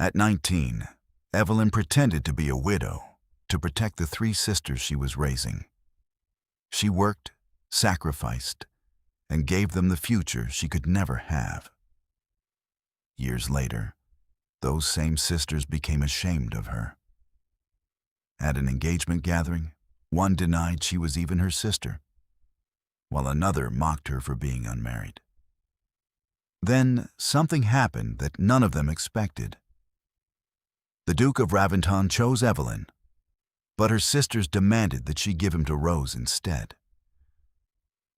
At 19, Evelyn pretended to be a widow to protect the three sisters she was raising. She worked, sacrificed, and gave them the future she could never have. Years later, those same sisters became ashamed of her. At an engagement gathering, one denied she was even her sister, while another mocked her for being unmarried. Then something happened that none of them expected. The Duke of Raventon chose Evelyn, but her sisters demanded that she give him to Rose instead.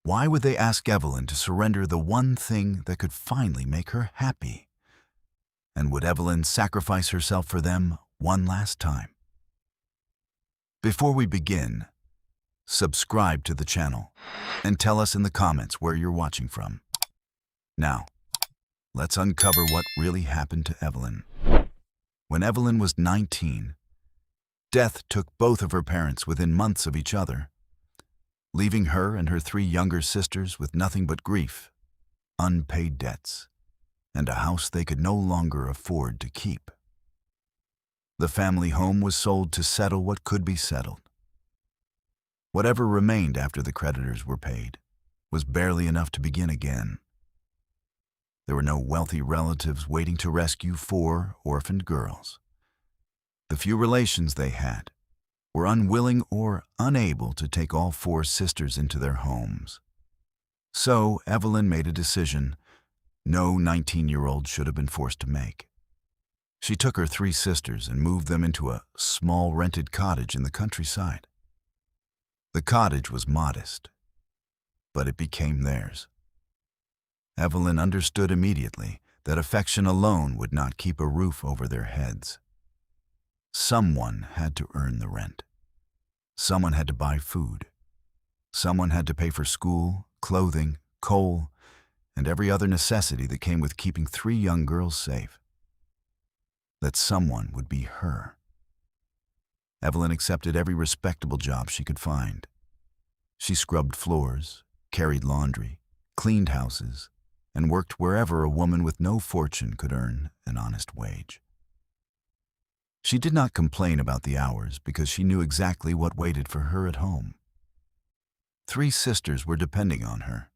Why would they ask Evelyn to surrender the one thing that could finally make her happy? And would Evelyn sacrifice herself for them one last time? Before we begin, subscribe to the channel and tell us in the comments where you're watching from. Now, let's uncover what really happened to Evelyn. When Evelyn was 19, death took both of her parents within months of each other, leaving her and her three younger sisters with nothing but grief, unpaid debts, and a house they could no longer afford to keep. The family home was sold to settle what could be settled. Whatever remained after the creditors were paid was barely enough to begin again. There were no wealthy relatives waiting to rescue four orphaned girls. The few relations they had were unwilling or unable to take all four sisters into their homes. So Evelyn made a decision no 19-year-old should have been forced to make. She took her three sisters and moved them into a small rented cottage in the countryside. The cottage was modest, but it became theirs. Evelyn understood immediately that affection alone would not keep a roof over their heads. Someone had to earn the rent. Someone had to buy food. Someone had to pay for school, clothing, coal, and every other necessity that came with keeping three young girls safe. That someone would be her. Evelyn accepted every respectable job she could find. She scrubbed floors, carried laundry, cleaned houses, and worked wherever a woman with no fortune could earn an honest wage. She did not complain about the hours because she knew exactly what waited for her at home. Three sisters were depending on her.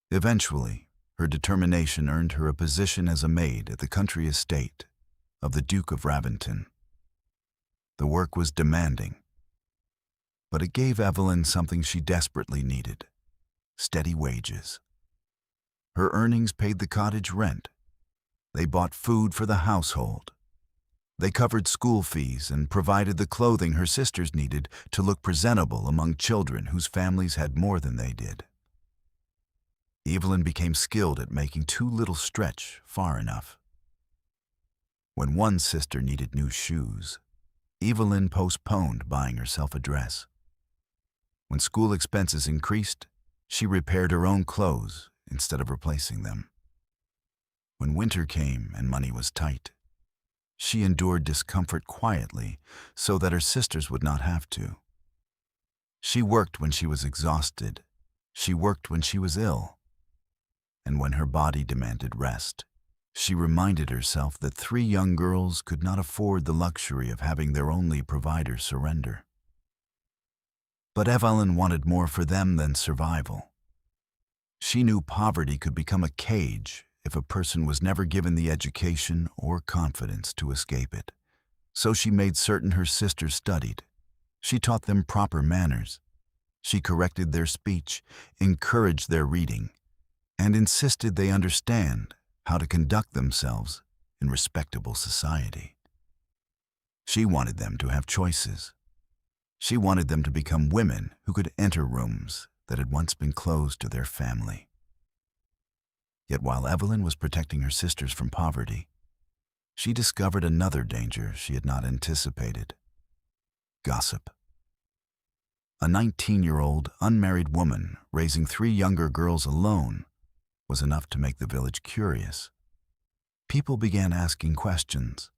Eventually, her determination earned her a position as a maid at the country estate of the Duke of Raventon. The work was demanding, but it gave Evelyn something she desperately needed: steady wages. Her earnings paid the cottage rent. They bought food for the household. They covered school fees and provided the clothing her sisters needed to look presentable among children whose families had more than they did. Evelyn became skilled at making too little stretch far enough. When one sister needed new shoes, Evelyn postponed buying herself a dress. When school expenses increased, she repaired her own clothes instead of replacing them. When winter came and money was tight, she endured discomfort quietly so that her sisters would not have to. She worked when she was exhausted. She worked when she was ill. And when her body demanded rest, she reminded herself that three young girls could not afford the luxury of having their only provider surrender. But Evelyn wanted more for them than survival. She knew poverty could become a cage if a person was never given the education or confidence to escape it. So she made certain her sisters studied. She taught them proper manners. She corrected their speech, encouraged their reading, and insisted they understand how to conduct themselves in respectable society. She wanted them to have choices. She wanted them to become women who could enter rooms that had once been closed to their family. Yet while Evelyn was protecting her sisters from poverty, she discovered another danger she had not anticipated: gossip. A 19-year-old unmarried woman raising three younger girls alone was enough to make the village curious. People began asking questions.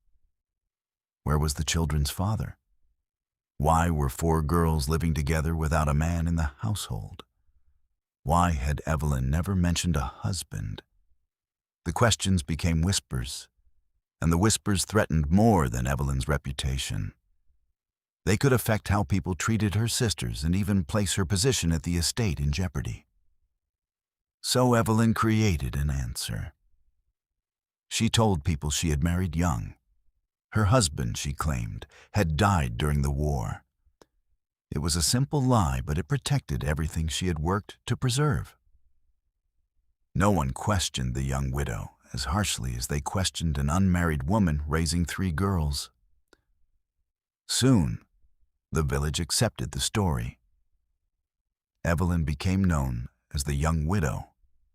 Where was the children's father? Why were four girls living together without a man in the household? Why had Evelyn never mentioned a husband? The questions became whispers, and the whispers threatened more than Evelyn's reputation. They could affect how people treated her sisters and even place her position at the estate in jeopardy. So Evelyn created an answer. She told people she had married young. Her husband, she claimed, had died during the war. It was a simple lie, but it protected everything she had worked to preserve. No one questioned the young widow as harshly as they questioned an unmarried woman raising 3 girls. Soon, the village accepted the story. Evelyn became known as the young widow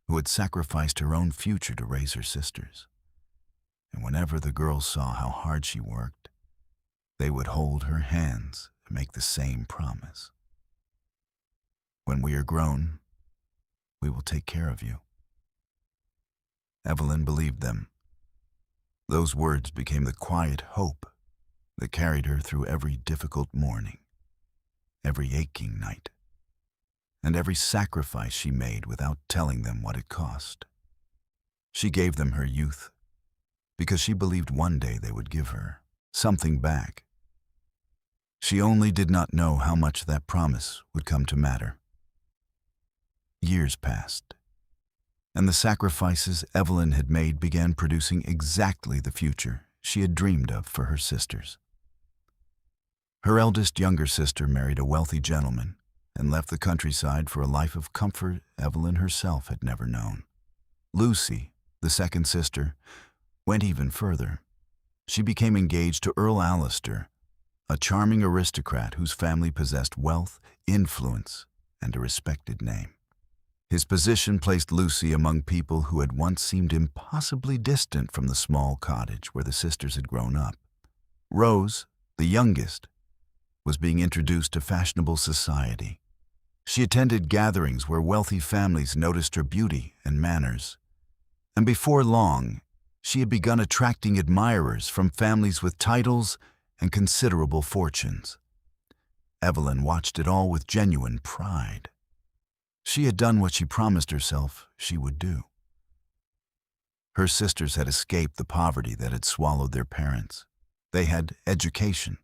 who had sacrificed her own future to raise her sisters. And whenever the girls saw how hard she worked, they would hold her hands and make the same promise. When we are grown, we will take care of you. Evelyn believed them. Those words became the quiet hope that carried her through every difficult morning, every aching night, and every sacrifice she made without telling them what it cost. She gave them her youth because she believed one day they would give her something back. She only did not know how much that promise would come to matter. Years passed, and the sacrifices Evelyn had made began producing exactly the future she had dreamed of for her sisters. Her eldest younger sister married a wealthy gentleman and left the countryside for a life of comfort Evelyn herself had never known. Lucy, the second sister, went even further. She became engaged to Earl Alistair, a charming aristocrat whose family possessed wealth, influence, and a respected name. His position placed Lucy among people who had once seemed impossibly distant from the small cottage where the sisters had grown up. Rose, the youngest, was being introduced to fashionable society. She attended gatherings where wealthy families noticed her beauty and manners, and before long, she had begun attracting admirers from families with titles and considerable fortunes. Evelyn watched it all with genuine pride. She had done what she promised herself she would do. Her sisters had escaped the poverty that had swallowed their parents. They had education.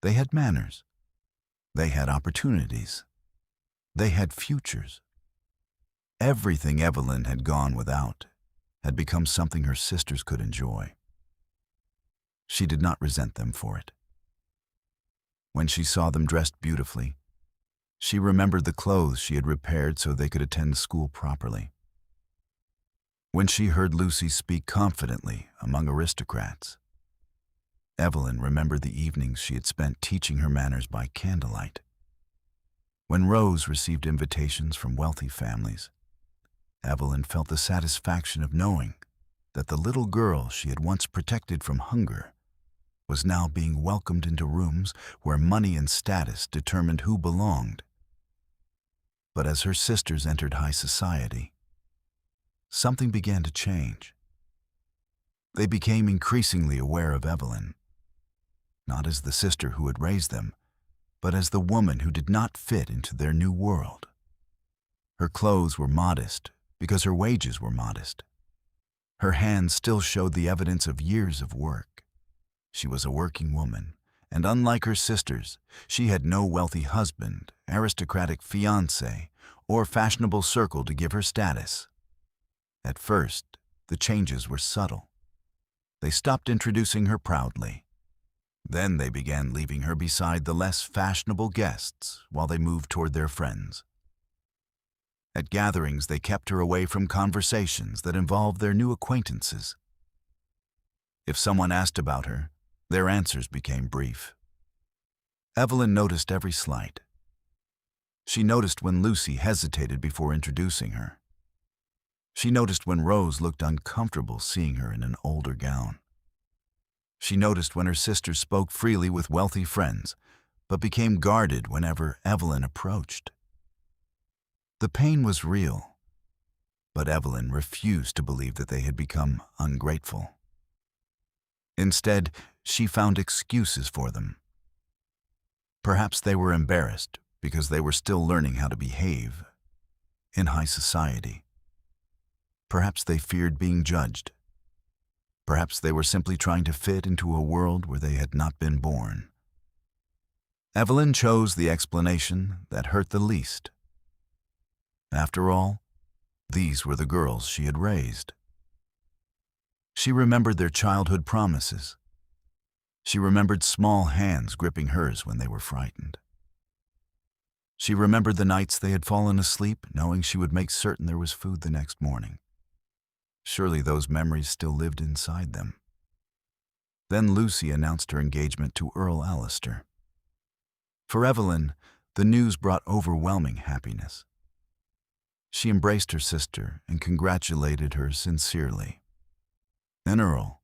They had manners. They had opportunities. They had futures. Everything Evelyn had gone without had become something her sisters could enjoy. She did not resent them for it. When she saw them dressed beautifully, she remembered the clothes she had repaired so they could attend school properly. When she heard Lucy speak confidently among aristocrats, Evelyn remembered the evenings she had spent teaching her manners by candlelight. When Rose received invitations from wealthy families, Evelyn felt the satisfaction of knowing that the little girl she had once protected from hunger was now being welcomed into rooms where money and status determined who belonged. But as her sisters entered high society, something began to change. They became increasingly aware of Evelyn, not as the sister who had raised them, but as the woman who did not fit into their new world. Her clothes were modest because her wages were modest. Her hands still showed the evidence of years of work. She was a working woman, and unlike her sisters, she had no wealthy husband, aristocratic fiancé, or fashionable circle to give her status. At first, the changes were subtle. They stopped introducing her proudly. Then they began leaving her beside the less fashionable guests while they moved toward their friends. At gatherings, they kept her away from conversations that involved their new acquaintances. If someone asked about her, their answers became brief. Evelyn noticed every slight. She noticed when Lucy hesitated before introducing her. She noticed when Rose looked uncomfortable seeing her in an older gown. She noticed when her sisters spoke freely with wealthy friends, but became guarded whenever Evelyn approached. The pain was real, but Evelyn refused to believe that they had become ungrateful. Instead, she found excuses for them. Perhaps they were embarrassed because they were still learning how to behave in high society. Perhaps they feared being judged. Perhaps they were simply trying to fit into a world where they had not been born. Evelyn chose the explanation that hurt the least. After all, these were the girls she had raised. She remembered their childhood promises. She remembered small hands gripping hers when they were frightened. She remembered the nights they had fallen asleep, knowing she would make certain there was food the next morning. Surely those memories still lived inside them. Then Lucy announced her engagement to Earl Allister. For Evelyn, the news brought overwhelming happiness. She embraced her sister and congratulated her sincerely. An Earl,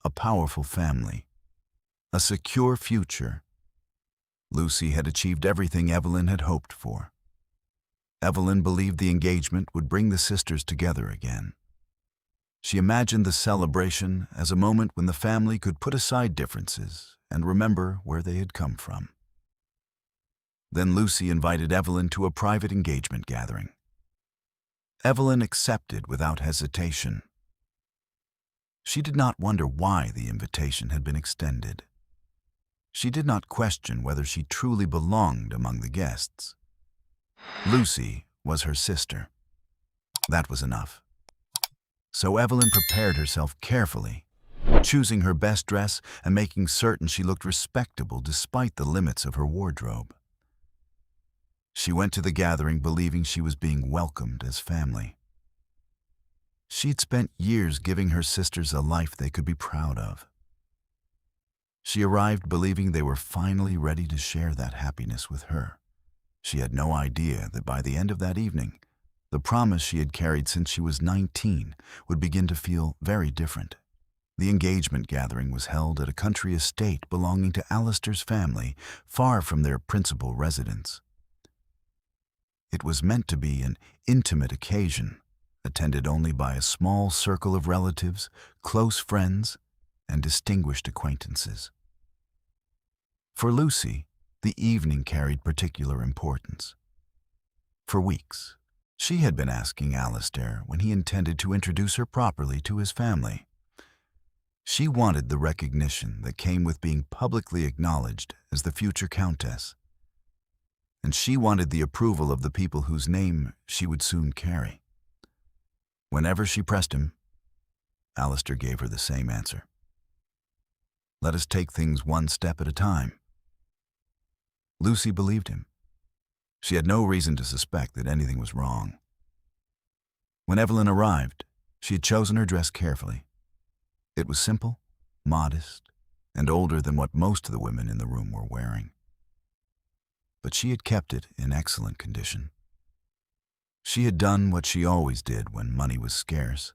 a powerful family, a secure future. Lucy had achieved everything Evelyn had hoped for. Evelyn believed the engagement would bring the sisters together again. She imagined the celebration as a moment when the family could put aside differences and remember where they had come from. Then Lucy invited Evelyn to a private engagement gathering. Evelyn accepted without hesitation. She did not wonder why the invitation had been extended. She did not question whether she truly belonged among the guests. Lucy was her sister. That was enough. So Evelyn prepared herself carefully, choosing her best dress and making certain she looked respectable despite the limits of her wardrobe. She went to the gathering believing she was being welcomed as family. She'd spent years giving her sisters a life they could be proud of. She arrived believing they were finally ready to share that happiness with her. She had no idea that by the end of that evening, the promise she had carried since she was 19 would begin to feel very different. The engagement gathering was held at a country estate belonging to Allister's family, far from their principal residence. It was meant to be an intimate occasion, attended only by a small circle of relatives, close friends, and distinguished acquaintances. For Lucy, the evening carried particular importance. For weeks, she had been asking Allister when he intended to introduce her properly to his family. She wanted the recognition that came with being publicly acknowledged as the future countess. And she wanted the approval of the people whose name she would soon carry. Whenever she pressed him, Allister gave her the same answer. Let us take things one step at a time. Lucy believed him. She had no reason to suspect that anything was wrong. When Evelyn arrived, she had chosen her dress carefully. It was simple, modest, and older than what most of the women in the room were wearing. But she had kept it in excellent condition. She had done what she always did when money was scarce,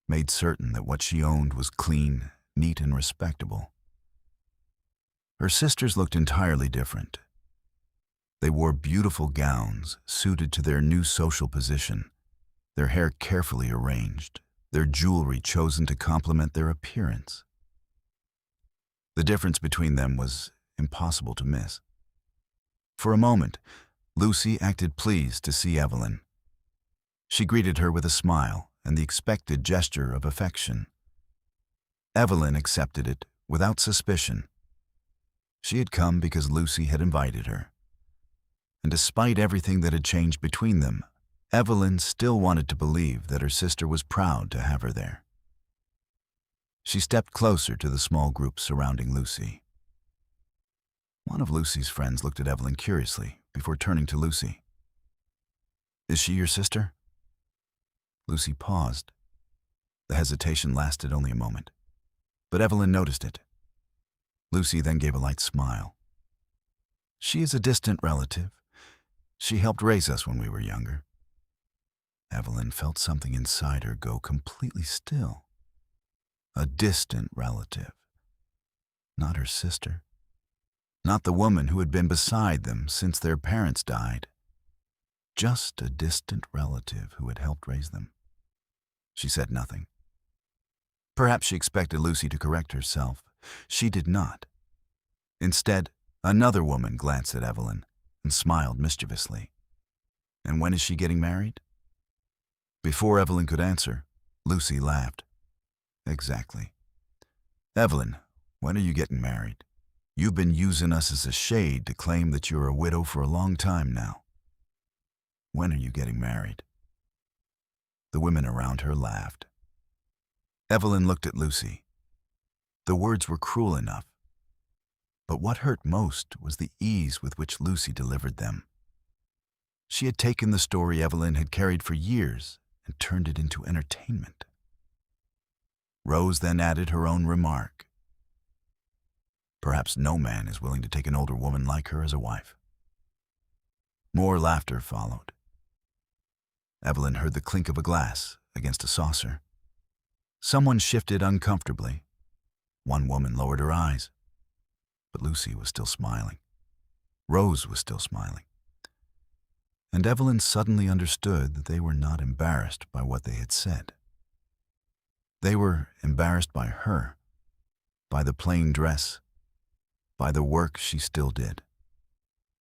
made certain that what she owned was clean, neat, and respectable. Her sisters looked entirely different. They wore beautiful gowns suited to their new social position, their hair carefully arranged, their jewelry chosen to complement their appearance. The difference between them was impossible to miss. For a moment, Lucy acted pleased to see Evelyn. She greeted her with a smile and the expected gesture of affection. Evelyn accepted it without suspicion. She had come because Lucy had invited her. And despite everything that had changed between them, Evelyn still wanted to believe that her sister was proud to have her there. She stepped closer to the small group surrounding Lucy. One of Lucy's friends looked at Evelyn curiously before turning to Lucy. Is she your sister? Lucy paused. The hesitation lasted only a moment, but Evelyn noticed it. Lucy then gave a light smile. She is a distant relative. She helped raise us when we were younger. Evelyn felt something inside her go completely still. A distant relative. Not her sister. Not the woman who had been beside them since their parents died. Just a distant relative who had helped raise them. She said nothing. Perhaps she expected Lucy to correct herself. She did not. Instead, another woman glanced at Evelyn and smiled mischievously. And when is she getting married? Before Evelyn could answer, Lucy laughed. Exactly. Evelyn, when are you getting married? You've been using us as a shade to claim that you're a widow for a long time now. When are you getting married? The women around her laughed. Evelyn looked at Lucy. The words were cruel enough, but what hurt most was the ease with which Lucy delivered them. She had taken the story Evelyn had carried for years and turned it into entertainment. Rose then added her own remark. Perhaps no man is willing to take an older woman like her as a wife. More laughter followed. Evelyn heard the clink of a glass against a saucer. Someone shifted uncomfortably. One woman lowered her eyes, but Lucy was still smiling. Rose was still smiling. And Evelyn suddenly understood that they were not embarrassed by what they had said. They were embarrassed by her, by the plain dress, by the work she still did,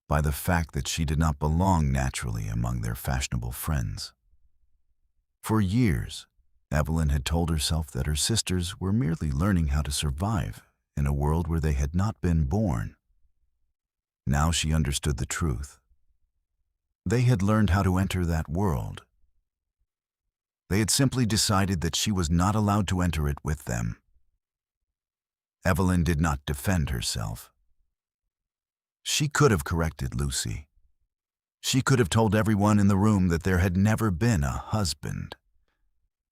by the fact that she did not belong naturally among their fashionable friends. For years, Evelyn had told herself that her sisters were merely learning how to survive in a world where they had not been born. Now she understood the truth. They had learned how to enter that world. They had simply decided that she was not allowed to enter it with them. Evelyn did not defend herself. She could have corrected Lucy. She could have told everyone in the room that there had never been a husband,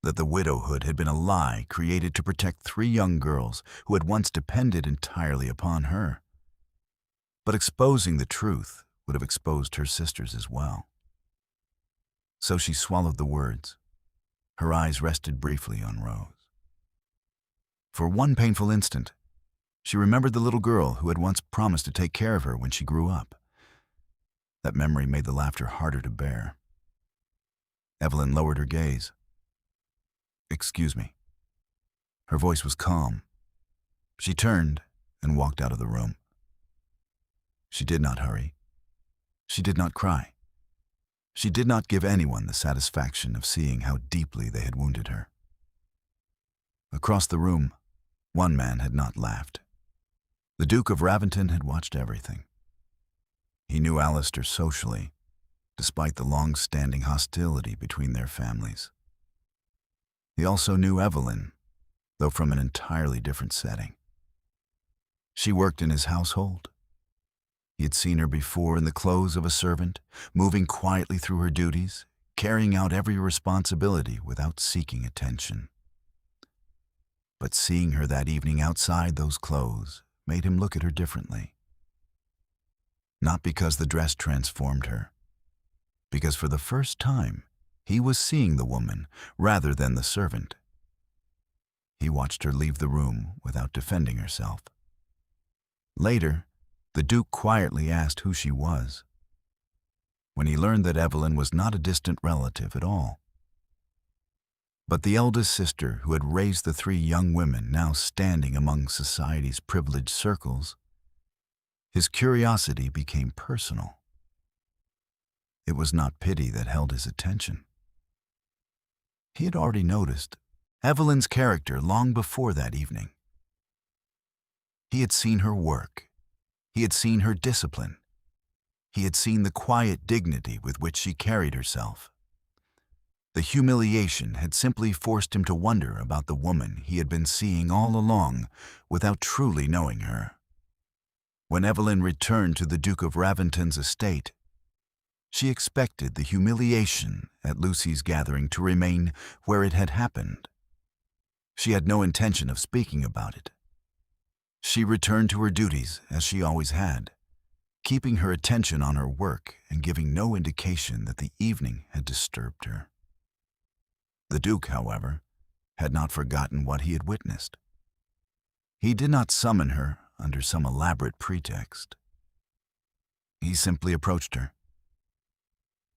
that the widowhood had been a lie created to protect 3 young girls who had once depended entirely upon her. But exposing the truth would have exposed her sisters as well. So she swallowed the words. Her eyes rested briefly on Rose. For one painful instant, she remembered the little girl who had once promised to take care of her when she grew up. That memory made the laughter harder to bear. Evelyn lowered her gaze. "Excuse me." Her voice was calm. She turned and walked out of the room. She did not hurry. She did not cry. She did not give anyone the satisfaction of seeing how deeply they had wounded her. Across the room, one man had not laughed. The Duke of Raventon had watched everything. He knew Alistair socially, despite the long-standing hostility between their families. He also knew Evelyn, though from an entirely different setting. She worked in his household. He had seen her before in the clothes of a servant, moving quietly through her duties, carrying out every responsibility without seeking attention. But seeing her that evening outside those clothes made him look at her differently. Not because the dress transformed her, because for the first time he was seeing the woman rather than the servant. He watched her leave the room without defending herself. Later, the Duke quietly asked who she was, when he learned that Evelyn was not a distant relative at all, but the eldest sister who had raised the 3 young women now standing among society's privileged circles. His curiosity became personal. It was not pity that held his attention. He had already noticed Evelyn's character long before that evening. He had seen her work. He had seen her discipline. He had seen the quiet dignity with which she carried herself. The humiliation had simply forced him to wonder about the woman he had been seeing all along without truly knowing her. When Evelyn returned to the Duke of Raventon's estate, she expected the humiliation at Lucy's gathering to remain where it had happened. She had no intention of speaking about it. She returned to her duties as she always had, keeping her attention on her work and giving no indication that the evening had disturbed her. The Duke, however, had not forgotten what he had witnessed. He did not summon her under some elaborate pretext. He simply approached her.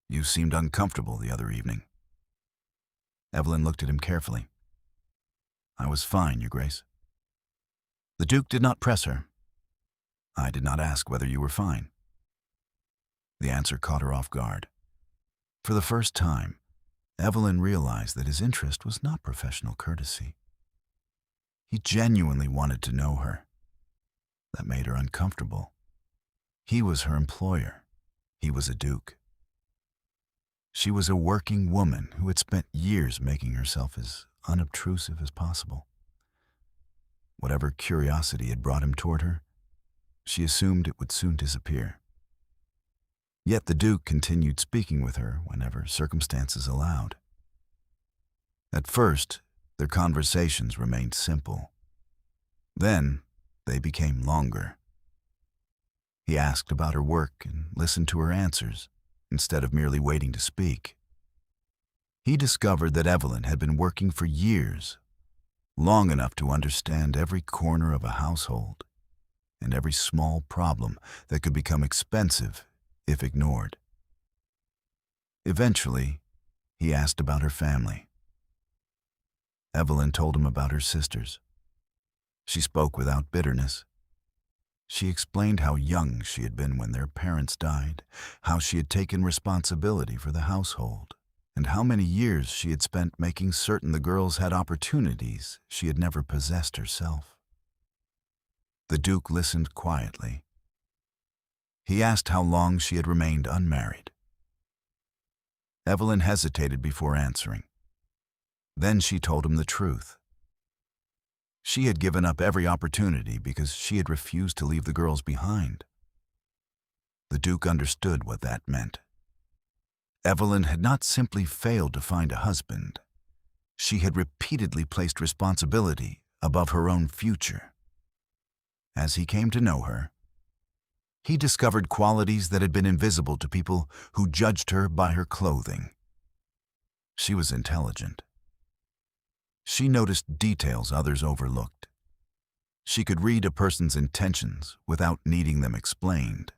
"You seemed uncomfortable the other evening." Evelyn looked at him carefully. "I was fine, Your Grace." The Duke did not press her. "I did not ask whether you were fine." The answer caught her off guard. For the first time, Evelyn realized that his interest was not professional courtesy. He genuinely wanted to know her. That made her uncomfortable. He was her employer. He was a duke. She was a working woman who had spent years making herself as unobtrusive as possible. Whatever curiosity had brought him toward her, she assumed it would soon disappear. Yet the Duke continued speaking with her whenever circumstances allowed. At first, their conversations remained simple. Then, they became longer. He asked about her work and listened to her answers, instead of merely waiting to speak. He discovered that Evelyn had been working for years, long enough to understand every corner of a household and every small problem that could become expensive if ignored. Eventually, he asked about her family. Evelyn told him about her sisters. She spoke without bitterness. She explained how young she had been when their parents died, how she had taken responsibility for the household, and how many years she had spent making certain the girls had opportunities she had never possessed herself. The Duke listened quietly. He asked how long she had remained unmarried. Evelyn hesitated before answering. Then she told him the truth. She had given up every opportunity because she had refused to leave the girls behind. The Duke understood what that meant. Evelyn had not simply failed to find a husband. She had repeatedly placed responsibility above her own future. As he came to know her, he discovered qualities that had been invisible to people who judged her by her clothing. She was intelligent. She noticed details others overlooked. She could read a person's intentions without needing them explained.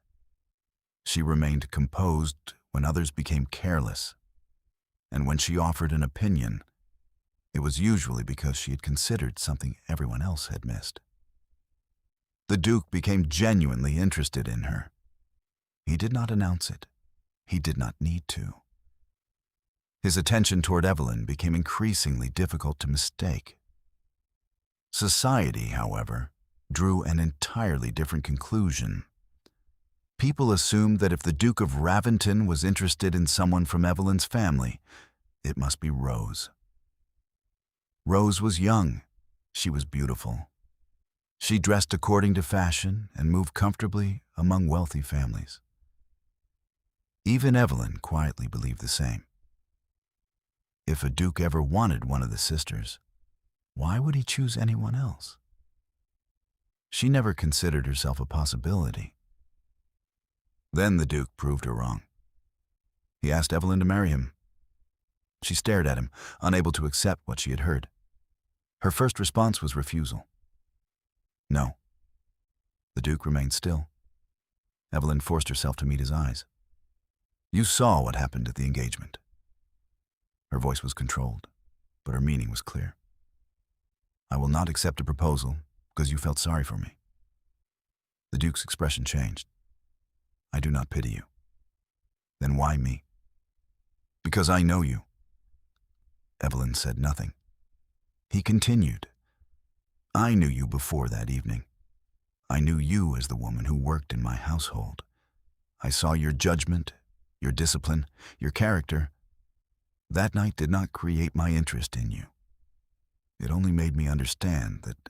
She remained composed when others became careless, and when she offered an opinion, it was usually because she had considered something everyone else had missed. The Duke became genuinely interested in her. He did not announce it. He did not need to. His attention toward Evelyn became increasingly difficult to mistake. Society, however, drew an entirely different conclusion. People assumed that if the Duke of Raventon was interested in someone from Evelyn's family, it must be Rose. Rose was young. She was beautiful. She dressed according to fashion and moved comfortably among wealthy families. Even Evelyn quietly believed the same. If a duke ever wanted one of the sisters, why would he choose anyone else? She never considered herself a possibility. Then the Duke proved her wrong. He asked Evelyn to marry him. She stared at him, unable to accept what she had heard. Her first response was refusal. No. The Duke remained still. Evelyn forced herself to meet his eyes. You saw what happened at the engagement. Her voice was controlled, but her meaning was clear. I will not accept a proposal because you felt sorry for me. The Duke's expression changed. I do not pity you. Then why me? Because I know you. Evelyn said nothing. He continued. I knew you before that evening. I knew you as the woman who worked in my household. I saw your judgment, your discipline, your character. That night did not create my interest in you. It only made me understand that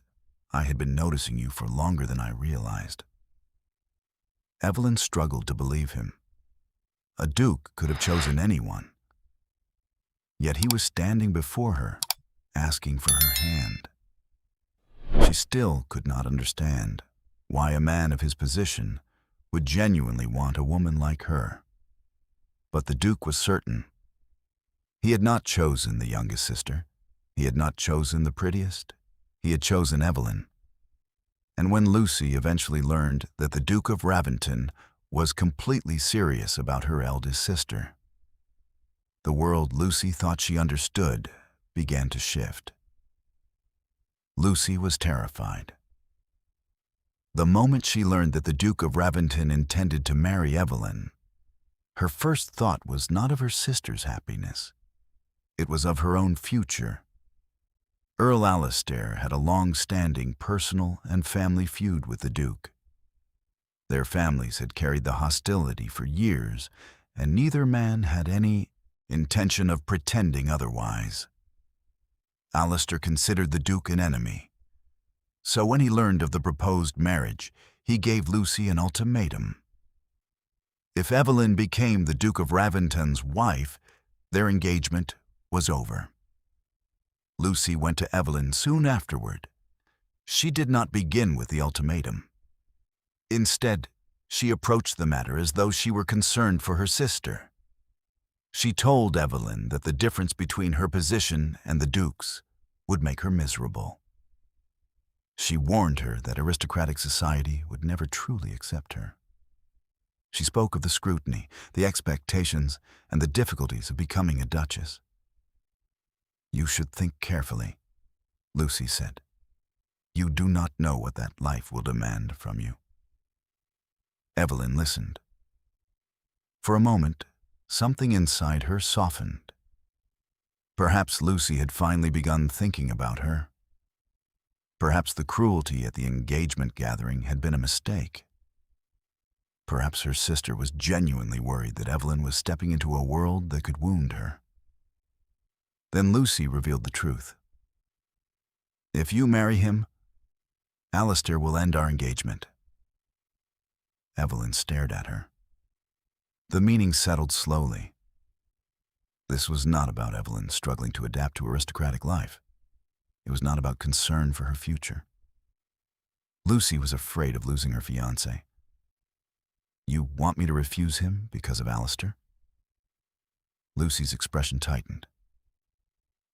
I had been noticing you for longer than I realized. Evelyn struggled to believe him. A duke could have chosen anyone. Yet he was standing before her, asking for her hand. She still could not understand why a man of his position would genuinely want a woman like her. But the Duke was certain. He had not chosen the youngest sister. He had not chosen the prettiest. He had chosen Evelyn. And when Lucy eventually learned that the Duke of Raventon was completely serious about her eldest sister, the world Lucy thought she understood began to shift. Lucy was terrified. The moment she learned that the Duke of Raventon intended to marry Evelyn, her first thought was not of her sister's happiness. It was of her own future. Earl Alastair had a long-standing personal and family feud with the Duke. Their families had carried the hostility for years, and neither man had any intention of pretending otherwise. Alastair considered the Duke an enemy. So when he learned of the proposed marriage, he gave Lucy an ultimatum. If Evelyn became the Duke of Raventon's wife, their engagement was over. Lucy went to Evelyn soon afterward. She did not begin with the ultimatum. Instead, she approached the matter as though she were concerned for her sister. She told Evelyn that the difference between her position and the Duke's would make her miserable. She warned her that aristocratic society would never truly accept her. She spoke of the scrutiny, the expectations, and the difficulties of becoming a duchess. "You should think carefully," Lucy said. "You do not know what that life will demand from you." Evelyn listened. For a moment, something inside her softened. Perhaps Lucy had finally begun thinking about her. Perhaps the cruelty at the engagement gathering had been a mistake. Perhaps her sister was genuinely worried that Evelyn was stepping into a world that could wound her. Then Lucy revealed the truth. "If you marry him, Alastair will end our engagement." Evelyn stared at her. The meaning settled slowly. This was not about Evelyn struggling to adapt to aristocratic life. It was not about concern for her future. Lucy was afraid of losing her fiancé. "You want me to refuse him because of Alastair?" Lucy's expression tightened.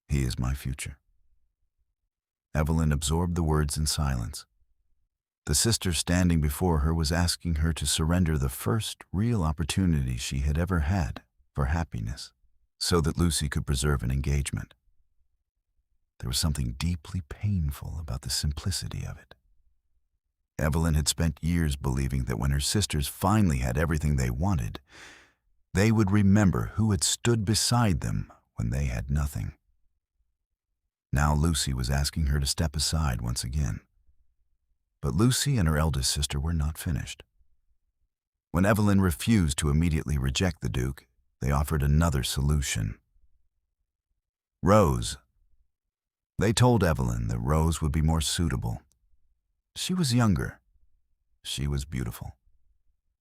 "He is my future." Evelyn absorbed the words in silence. The sister standing before her was asking her to surrender the first real opportunity she had ever had for happiness, so that Lucy could preserve an engagement. There was something deeply painful about the simplicity of it. Evelyn had spent years believing that when her sisters finally had everything they wanted, they would remember who had stood beside them when they had nothing. Now Lucy was asking her to step aside once again. But Lucy and her eldest sister were not finished. When Evelyn refused to immediately reject the Duke, they offered another solution. Rose. They told Evelyn that Rose would be more suitable. She was younger. She was beautiful.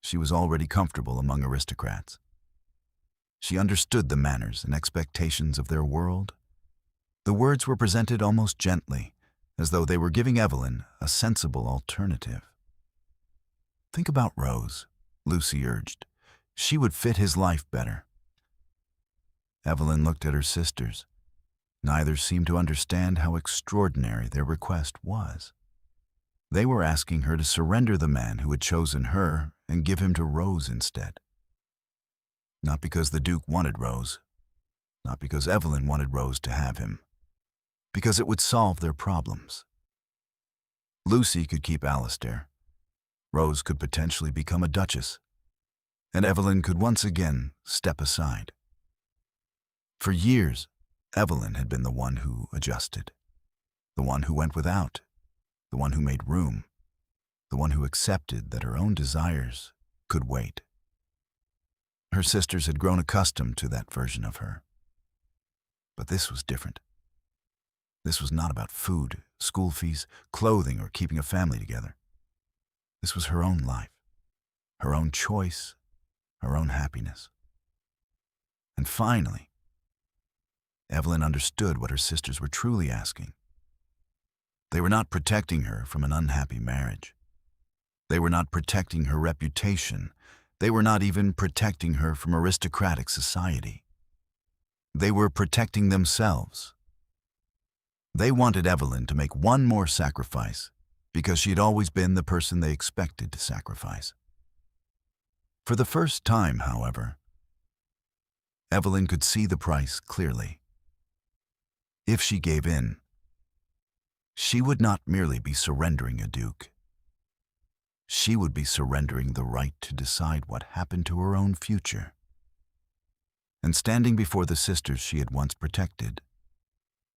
She was already comfortable among aristocrats. She understood the manners and expectations of their world. The words were presented almost gently, as though they were giving Evelyn a sensible alternative. "Think about Rose," Lucy urged. "She would fit his life better." Evelyn looked at her sisters. Neither seemed to understand how extraordinary their request was. They were asking her to surrender the man who had chosen her and give him to Rose instead. Not because the Duke wanted Rose, not because Evelyn wanted Rose to have him, because it would solve their problems. Lucy could keep Alastair. Rose could potentially become a duchess, and Evelyn could once again step aside. For years, Evelyn had been the one who adjusted, the one who went without, the one who made room, the one who accepted that her own desires could wait. Her sisters had grown accustomed to that version of her. But this was different. This was not about food, school fees, clothing, or keeping a family together. This was her own life, her own choice, her own happiness. And finally, Evelyn understood what her sisters were truly asking. They were not protecting her from an unhappy marriage. They were not protecting her reputation. They were not even protecting her from aristocratic society. They were protecting themselves. They wanted Evelyn to make one more sacrifice because she had always been the person they expected to sacrifice. For the first time, however, Evelyn could see the price clearly. If she gave in, she would not merely be surrendering a duke. She would be surrendering the right to decide what happened to her own future. And standing before the sisters she had once protected,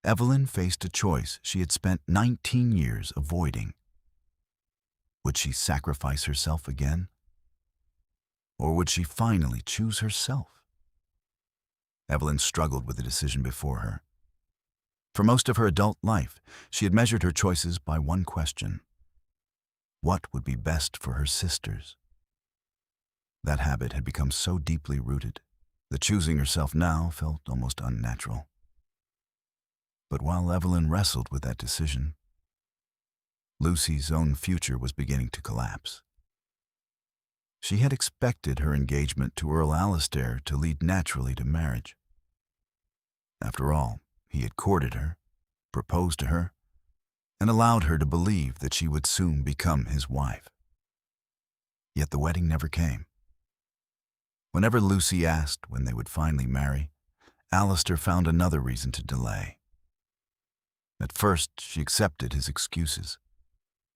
Evelyn faced a choice she had spent 19 years avoiding. Would she sacrifice herself again? Or would she finally choose herself? Evelyn struggled with the decision before her. For most of her adult life, she had measured her choices by one question: what would be best for her sisters? That habit had become so deeply rooted that choosing herself now felt almost unnatural. But while Evelyn wrestled with that decision, Lucy's own future was beginning to collapse. She had expected her engagement to Earl Alastair to lead naturally to marriage. After all, he had courted her, proposed to her, and allowed her to believe that she would soon become his wife. Yet the wedding never came. Whenever Lucy asked when they would finally marry, Alastair found another reason to delay. At first, she accepted his excuses.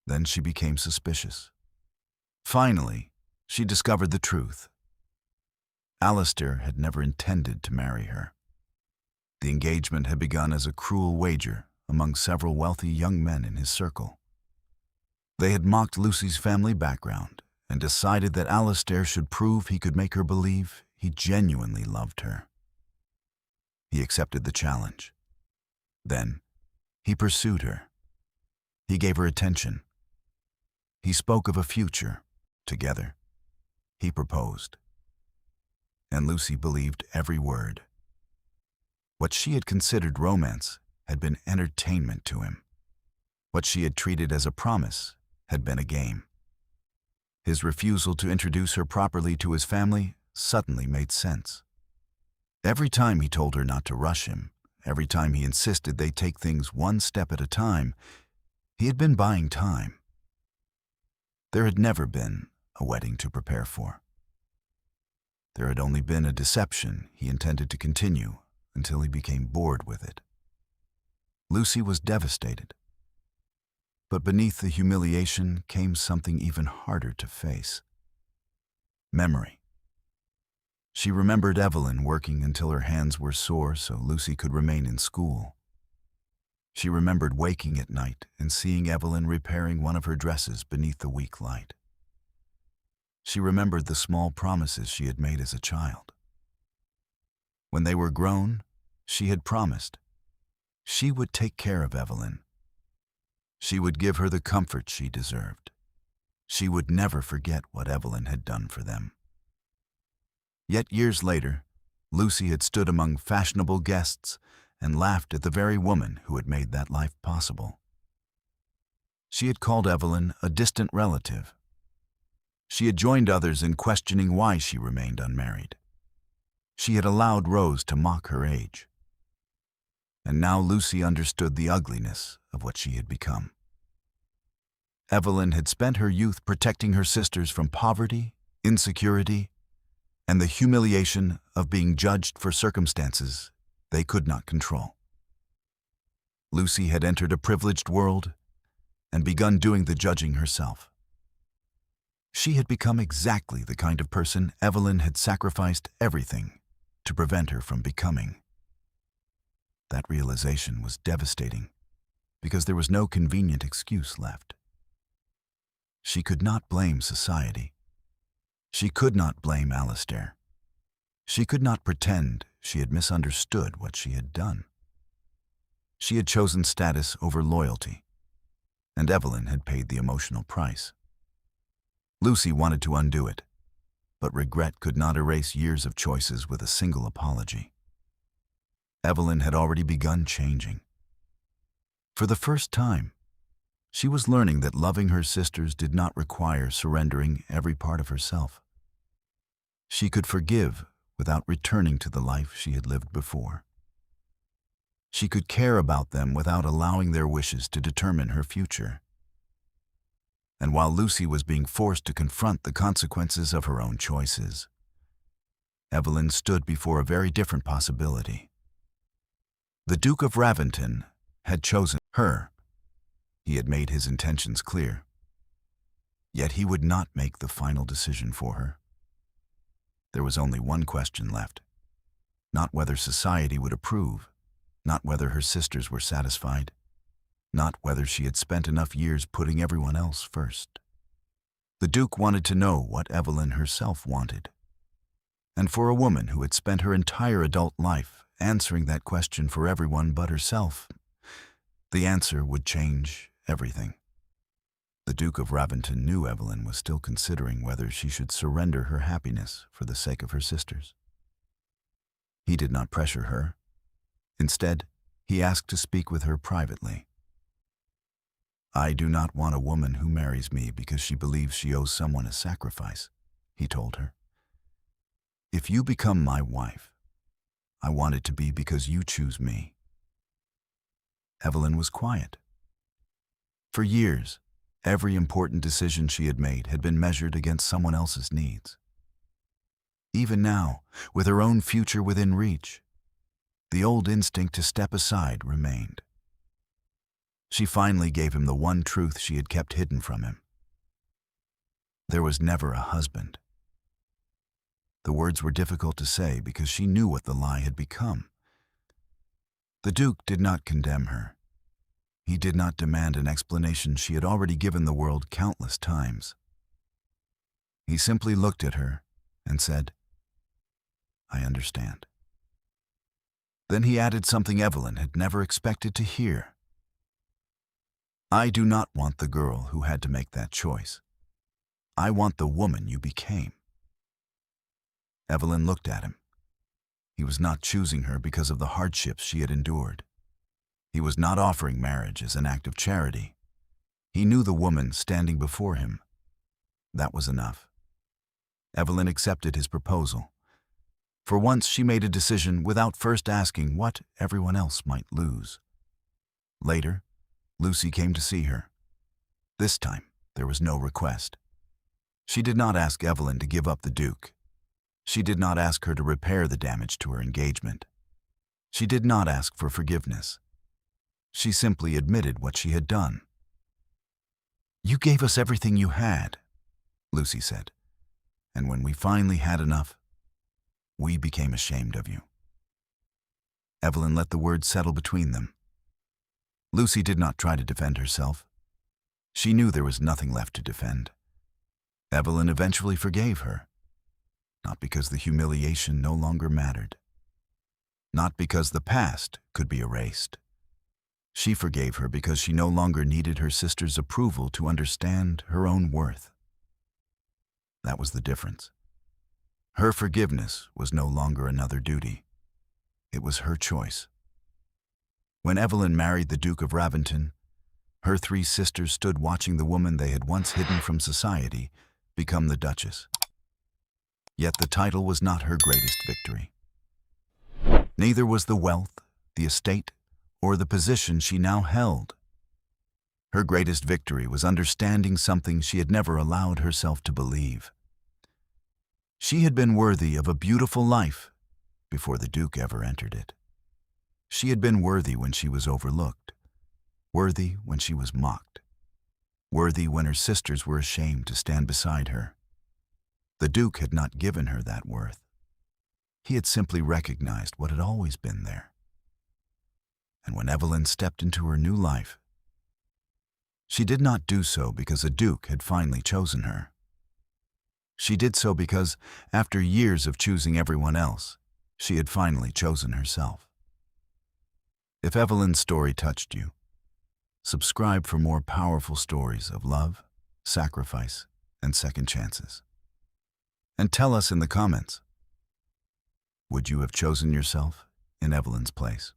Then she became suspicious. Finally, she discovered the truth. Alastair had never intended to marry her. The engagement had begun as a cruel wager among several wealthy young men in his circle. They had mocked Lucy's family background and decided that Alastair should prove he could make her believe he genuinely loved her. He accepted the challenge. Then, he pursued her. He gave her attention. He spoke of a future together. He proposed. And Lucy believed every word. What she had considered romance had been entertainment to him. What she had treated as a promise had been a game. His refusal to introduce her properly to his family suddenly made sense. Every time he told her not to rush him, every time he insisted they take things one step at a time, he had been buying time. There had never been a wedding to prepare for. There had only been a deception he intended to continue until he became bored with it. Lucy was devastated. But beneath the humiliation came something even harder to face: memory. She remembered Evelyn working until her hands were sore so Lucy could remain in school. She remembered waking at night and seeing Evelyn repairing one of her dresses beneath the weak light. She remembered the small promises she had made as a child. When they were grown, she had promised she would take care of Evelyn. She would give her the comfort she deserved. She would never forget what Evelyn had done for them. Yet years later, Lucy had stood among fashionable guests and laughed at the very woman who had made that life possible. She had called Evelyn a distant relative. She had joined others in questioning why she remained unmarried. She had allowed Rose to mock her age. And now Lucy understood the ugliness of what she had become. Evelyn had spent her youth protecting her sisters from poverty, insecurity, and the humiliation of being judged for circumstances they could not control. Lucy had entered a privileged world and begun doing the judging herself. She had become exactly the kind of person Evelyn had sacrificed everything to prevent her from becoming. That realization was devastating because there was no convenient excuse left. She could not blame society. She could not blame Alastair. She could not pretend she had misunderstood what she had done. She had chosen status over loyalty, and Evelyn had paid the emotional price. Lucy wanted to undo it, but regret could not erase years of choices with a single apology. Evelyn had already begun changing. For the first time, she was learning that loving her sisters did not require surrendering every part of herself. She could forgive without returning to the life she had lived before. She could care about them without allowing their wishes to determine her future. And while Lucy was being forced to confront the consequences of her own choices, Evelyn stood before a very different possibility. The Duke of Raventon had chosen her. He had made his intentions clear. Yet he would not make the final decision for her. There was only one question left: not whether society would approve, not whether her sisters were satisfied, not whether she had spent enough years putting everyone else first. The Duke wanted to know what Evelyn herself wanted. And for a woman who had spent her entire adult life answering that question for everyone but herself, the answer would change everything. The Duke of Raventon knew Evelyn was still considering whether she should surrender her happiness for the sake of her sisters. He did not pressure her. Instead, he asked to speak with her privately. "I do not want a woman who marries me because she believes she owes someone a sacrifice," he told her. "If you become my wife, I want it to be because you choose me." Evelyn was quiet. For years, every important decision she had made had been measured against someone else's needs. Even now, with her own future within reach, the old instinct to step aside remained. She finally gave him the one truth she had kept hidden from him. There was never a husband. The words were difficult to say because she knew what the lie had become. The Duke did not condemn her. He did not demand an explanation she had already given the world countless times. He simply looked at her and said, "I understand." Then he added something Evelyn had never expected to hear. "I do not want the girl who had to make that choice. I want the woman you became." Evelyn looked at him. He was not choosing her because of the hardships she had endured. He was not offering marriage as an act of charity. He knew the woman standing before him. That was enough. Evelyn accepted his proposal. For once, she made a decision without first asking what everyone else might lose. Later, Lucy came to see her. This time, there was no request. She did not ask Evelyn to give up the Duke. She did not ask her to repair the damage to her engagement. She did not ask for forgiveness. She simply admitted what she had done. "You gave us everything you had," Lucy said, "and when we finally had enough, we became ashamed of you." Evelyn let the words settle between them. Lucy did not try to defend herself. She knew there was nothing left to defend. Evelyn eventually forgave her, not because the humiliation no longer mattered, not because the past could be erased. She forgave her because she no longer needed her sister's approval to understand her own worth. That was the difference. Her forgiveness was no longer another duty. It was her choice. When Evelyn married the Duke of Raventon, her three sisters stood watching the woman they had once hidden from society become the Duchess. Yet the title was not her greatest victory. Neither was the wealth, the estate, or the position she now held. Her greatest victory was understanding something she had never allowed herself to believe. She had been worthy of a beautiful life before the Duke ever entered it. She had been worthy when she was overlooked, worthy when she was mocked, worthy when her sisters were ashamed to stand beside her. The Duke had not given her that worth. He had simply recognized what had always been there. And when Evelyn stepped into her new life, she did not do so because a Duke had finally chosen her. She did so because, after years of choosing everyone else, she had finally chosen herself. If Evelyn's story touched you, subscribe for more powerful stories of love, sacrifice, and second chances. And tell us in the comments, would you have chosen yourself in Evelyn's place?